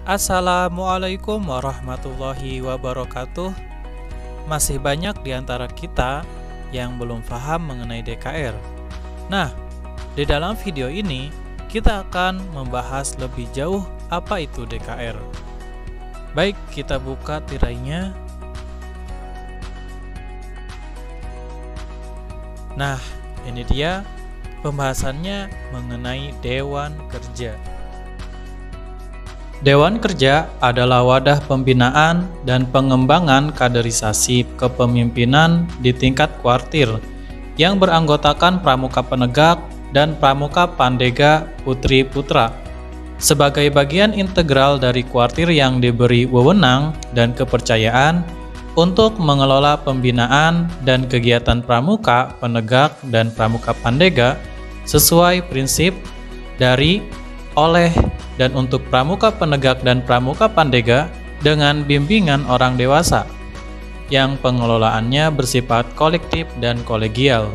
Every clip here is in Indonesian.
Assalamualaikum warahmatullahi wabarakatuh. Masih banyak di antara kita yang belum paham mengenai DKR. Nah, di dalam video ini kita akan membahas lebih jauh apa itu DKR. Baik, kita buka tirainya. Nah, ini dia pembahasannya mengenai Dewan Kerja. Dewan Kerja adalah wadah pembinaan dan pengembangan kaderisasi kepemimpinan di tingkat kuartir yang beranggotakan pramuka penegak dan pramuka pandega putri putra sebagai bagian integral dari kuartir yang diberi wewenang dan kepercayaan untuk mengelola pembinaan dan kegiatan pramuka penegak dan pramuka pandega sesuai prinsip dari, oleh, dan untuk pramuka penegak dan pramuka pandega dengan bimbingan orang dewasa yang pengelolaannya bersifat kolektif dan kolegial.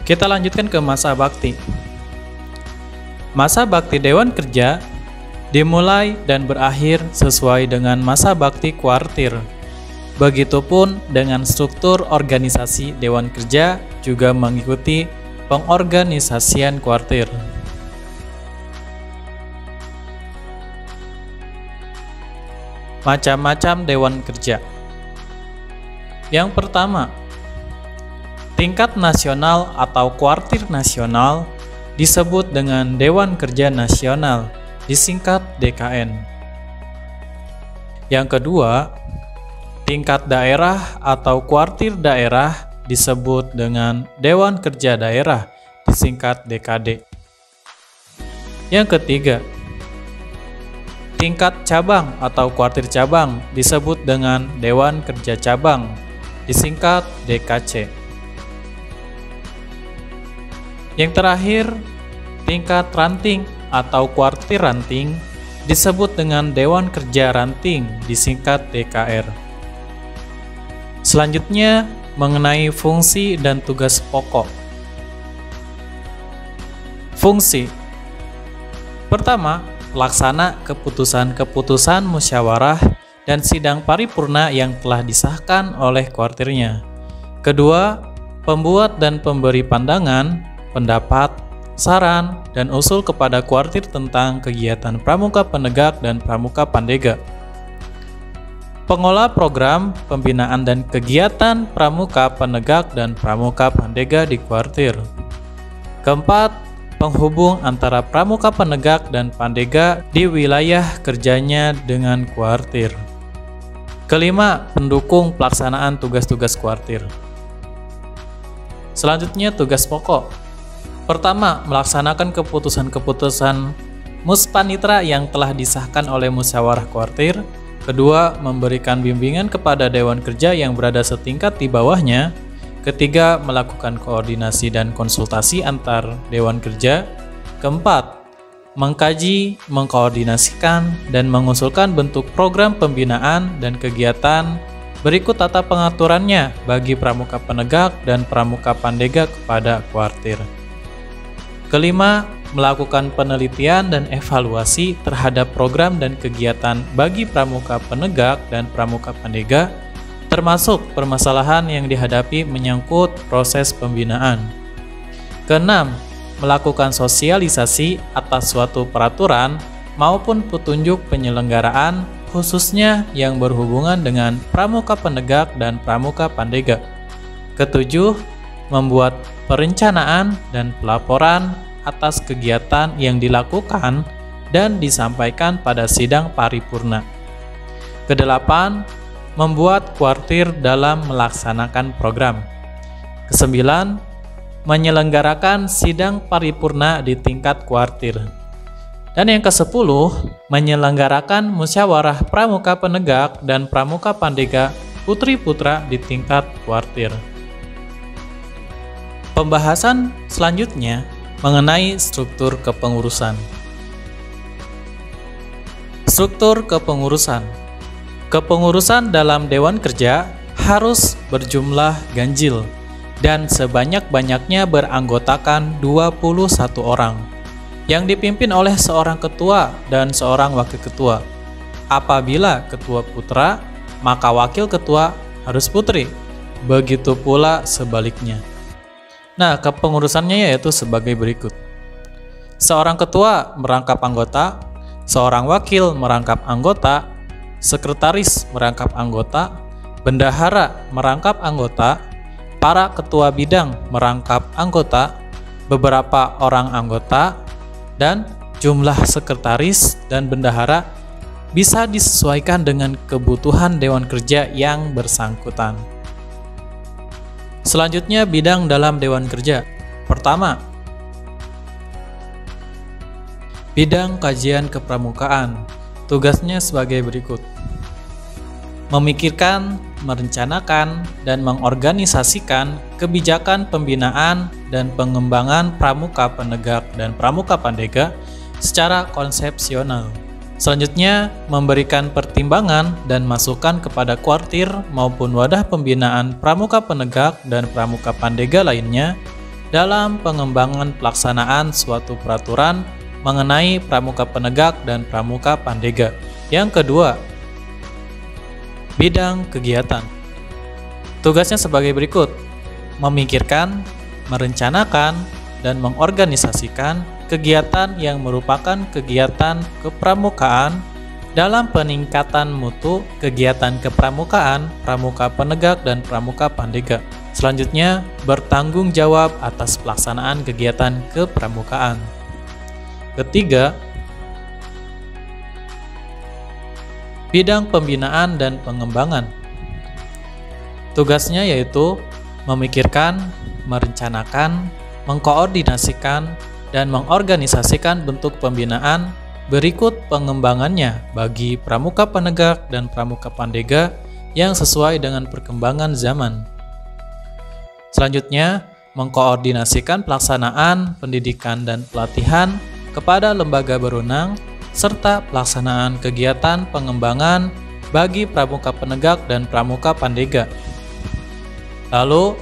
Kita lanjutkan ke masa bakti. Masa bakti Dewan Kerja dimulai dan berakhir sesuai dengan masa bakti kuartir. Begitupun dengan struktur organisasi Dewan Kerja juga mengikuti pengorganisasian kuartir. Macam-macam Dewan Kerja. Yang pertama, tingkat nasional atau kuartir nasional disebut dengan Dewan Kerja Nasional, disingkat DKN. Yang kedua, tingkat daerah atau kuartir daerah disebut dengan Dewan Kerja Daerah, disingkat DKD. Yang ketiga, tingkat cabang atau kuartir cabang disebut dengan Dewan Kerja Cabang, disingkat DKC. Yang terakhir, tingkat ranting atau kuartir ranting disebut dengan Dewan Kerja Ranting, disingkat DKR. Selanjutnya, mengenai fungsi dan tugas pokok. Fungsi pertama, pelaksana keputusan-keputusan musyawarah dan sidang paripurna yang telah disahkan oleh kuartirnya. Kedua, pembuat dan pemberi pandangan, pendapat, saran, dan usul kepada kuartir tentang kegiatan pramuka penegak dan pramuka pandega. Pengolah program, pembinaan dan kegiatan pramuka penegak dan pramuka pandega di kuartir. Keempat, penghubung antara pramuka penegak dan pandega di wilayah kerjanya dengan kuartir. Kelima, pendukung pelaksanaan tugas-tugas kuartir. Selanjutnya, tugas pokok. Pertama, melaksanakan keputusan-keputusan muspanitra yang telah disahkan oleh musyawarah kuartir. Kedua, memberikan bimbingan kepada Dewan Kerja yang berada setingkat di bawahnya. Ketiga, melakukan koordinasi dan konsultasi antar Dewan Kerja. Keempat, mengkaji, mengkoordinasikan, dan mengusulkan bentuk program pembinaan dan kegiatan berikut tata pengaturannya bagi pramuka penegak dan pramuka pandega kepada kuartir. Kelima, melakukan penelitian dan evaluasi terhadap program dan kegiatan bagi pramuka penegak dan pramuka pandega, termasuk permasalahan yang dihadapi menyangkut proses pembinaan. Keenam, melakukan sosialisasi atas suatu peraturan maupun petunjuk penyelenggaraan khususnya yang berhubungan dengan pramuka penegak dan pramuka pandega. Ketujuh, membuat perencanaan dan pelaporan atas kegiatan yang dilakukan dan disampaikan pada sidang paripurna. Kedelapan, membuat kuartir dalam melaksanakan program. Kesembilan, menyelenggarakan sidang paripurna di tingkat kuartir. Dan yang kesepuluh, menyelenggarakan musyawarah pramuka penegak dan pramuka pandega putri putra di tingkat kuartir. Pembahasan selanjutnya mengenai struktur kepengurusan. Struktur kepengurusan. Kepengurusan dalam Dewan Kerja harus berjumlah ganjil dan sebanyak-banyaknya beranggotakan 21 orang. yang dipimpin oleh seorang ketua dan seorang wakil ketua. Apabila ketua putra, maka wakil ketua harus putri. Begitu pula sebaliknya. Nah, kepengurusannya yaitu sebagai berikut. Seorang ketua merangkap anggota, seorang wakil merangkap anggota, sekretaris merangkap anggota, bendahara merangkap anggota, para ketua bidang merangkap anggota, beberapa orang anggota, dan jumlah sekretaris dan bendahara bisa disesuaikan dengan kebutuhan Dewan Kerja yang bersangkutan. Selanjutnya, bidang dalam Dewan Kerja. Pertama, bidang kajian kepramukaan. Tugasnya sebagai berikut: memikirkan, merencanakan, dan mengorganisasikan kebijakan pembinaan dan pengembangan pramuka penegak dan pramuka pandega secara konsepsional. Selanjutnya, memberikan pertimbangan dan masukan kepada kuartir maupun wadah pembinaan pramuka penegak dan pramuka pandega lainnya dalam pengembangan pelaksanaan suatu peraturan mengenai pramuka penegak dan pramuka pandega. Yang kedua, bidang kegiatan. Tugasnya sebagai berikut: memikirkan, merencanakan, dan mengorganisasikan kegiatan yang merupakan kegiatan kepramukaan dalam peningkatan mutu kegiatan kepramukaan, pramuka penegak, dan pramuka pandega. Selanjutnya, bertanggung jawab atas pelaksanaan kegiatan kepramukaan. Ketiga, bidang pembinaan dan pengembangan. Tugasnya yaitu memikirkan, merencanakan, mengkoordinasikan, dan mengorganisasikan bentuk pembinaan berikut pengembangannya bagi pramuka penegak dan pramuka pandega yang sesuai dengan perkembangan zaman. Selanjutnya, mengkoordinasikan pelaksanaan pendidikan dan pelatihan kepada lembaga berwenang serta pelaksanaan kegiatan pengembangan bagi pramuka penegak dan pramuka pandega. Lalu,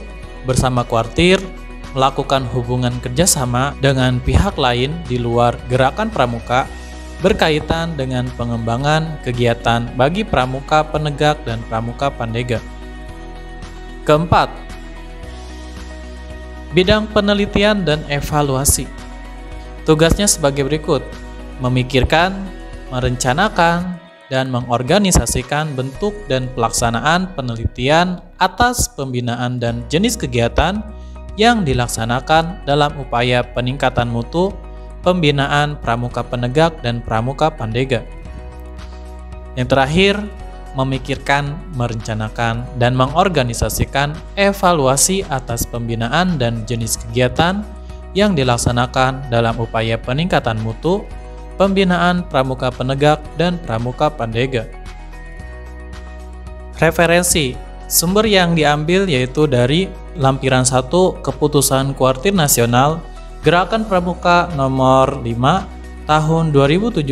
bersama kuartir, melakukan hubungan kerjasama dengan pihak lain di luar gerakan pramuka berkaitan dengan pengembangan kegiatan bagi pramuka penegak dan pramuka pandega. Keempat, bidang penelitian dan evaluasi. Tugasnya sebagai berikut: memikirkan, merencanakan, dan mengorganisasikan bentuk dan pelaksanaan penelitian atas pembinaan dan jenis kegiatan yang dilaksanakan dalam upaya peningkatan mutu pembinaan pramuka penegak dan pramuka pandega. Yang terakhir, memikirkan, merencanakan, dan mengorganisasikan evaluasi atas pembinaan dan jenis kegiatan yang dilaksanakan dalam upaya peningkatan mutu pembinaan pramuka penegak dan pramuka pandega. Referensi sumber yang diambil yaitu dari lampiran 1 Keputusan Kuartir Nasional Gerakan Pramuka nomor 5 tahun 2017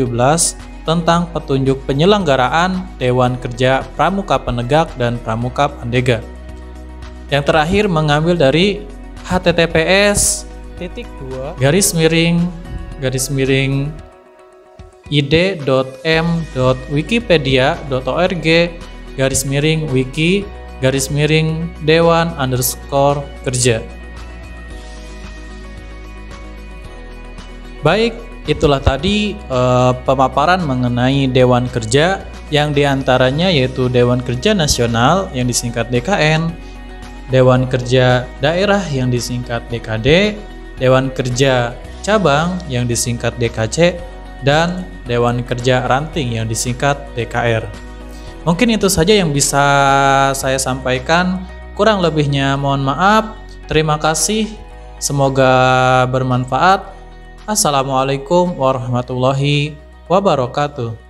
tentang petunjuk penyelenggaraan Dewan Kerja Pramuka Penegak dan Pramuka Pandega. Yang terakhir mengambil dari https://id.m.wiki.dewan_kerja. Baik, itulah tadi pemaparan mengenai Dewan Kerja yang diantaranya yaitu Dewan Kerja Nasional yang disingkat DKN, Dewan Kerja Daerah yang disingkat DKD, Dewan Kerja Cabang yang disingkat DKC, dan Dewan Kerja Ranting yang disingkat DKR. Mungkin itu saja yang bisa saya sampaikan. Kurang lebihnya mohon maaf. Terima kasih. Semoga bermanfaat. Assalamualaikum warahmatullahi wabarakatuh.